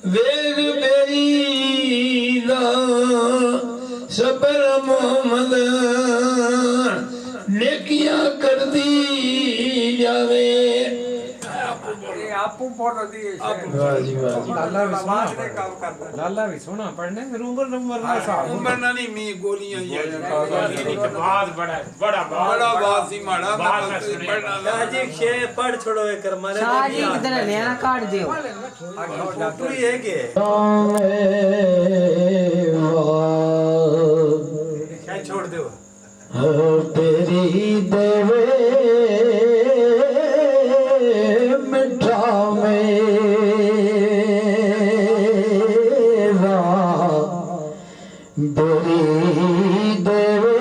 वेग बेईदा सबर मोहम्मद नेकियां कर दी जावे आपू बोलो दी वाह जी वाह जी लाला भी सोना पढ़ने फिर उम्र ना साहब उम्र ना नहीं मी गोलियां ये बात बड़ा बात सी माड़ा पढ़ना जी शे पढ़ छोड़ो एक कर मारे शाहजी किधर लेना काट दियो डॉक्टर ही है के क्या छोड़ दो तेरी देवे मिठा मेरा तेरी देवे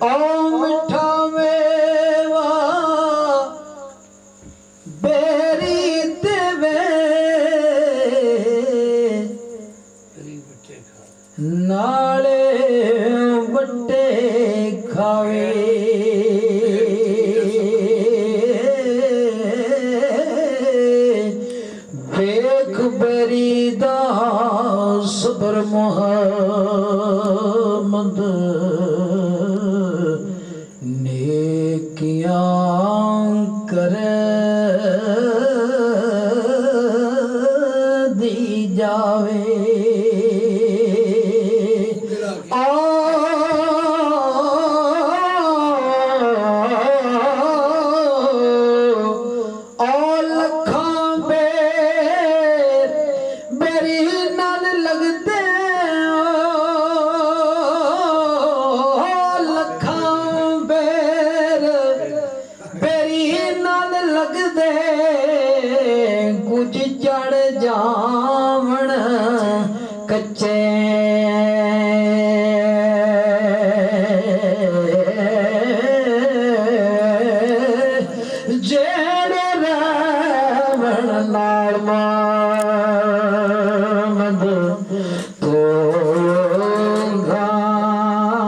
ओ मिठा मेवा बेरी देवे नाले बट्टे खावे वेख बरीदा सबर मोहम्मद नेकियां करे दी जावे कुछ चढ़ जावण कच्चे जेड़े रावण नाल मामद तो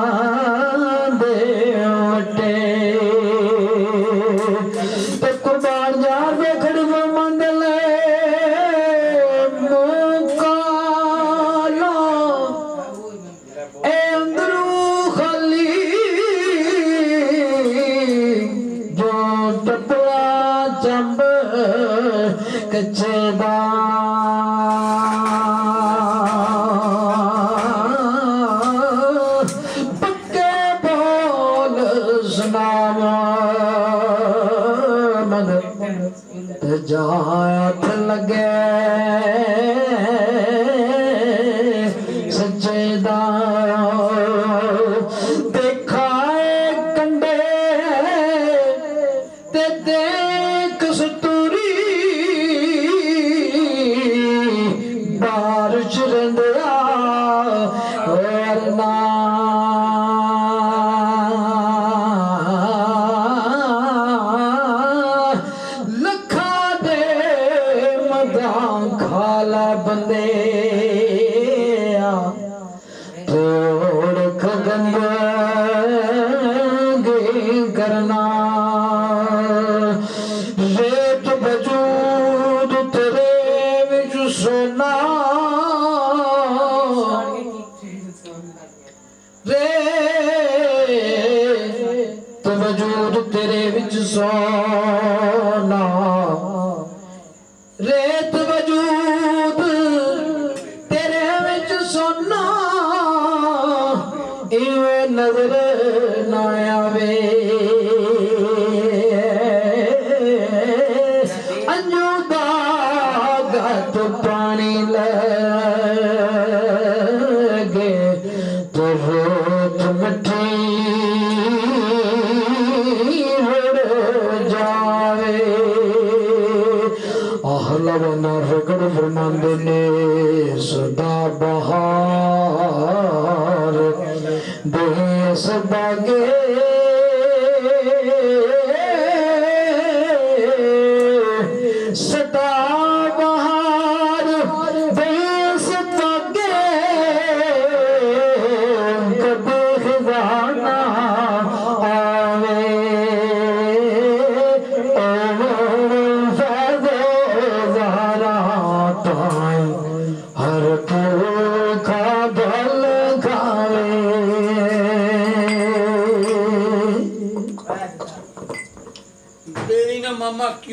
गांदे वटे ते कुर्बान यार दे खड़ी मंद ले मुकालो ए अंदरू खाली जो टपला चंब कच्चे दा पक्के बोल सुनावा जात लगे सच्चे दा देखाए कंडे ते देख सतूरी बारिश रंदिया वरना खाला बंदे थोड़ खगंद करना रेत वजूद तेरे विच सोना रेत वजूद तेरे विच सोना रेत वजूद तेरे विच सोना इवें नजर ना आवे अंजू दा गत पानी लगे तो रोत मिठी जावे आहलवना रगड़ फरमांदे ने सदा बहार देस बागे सदा बहार देस बागे कभी खजाना आवे ओ फैज़े ਮਾਮਾ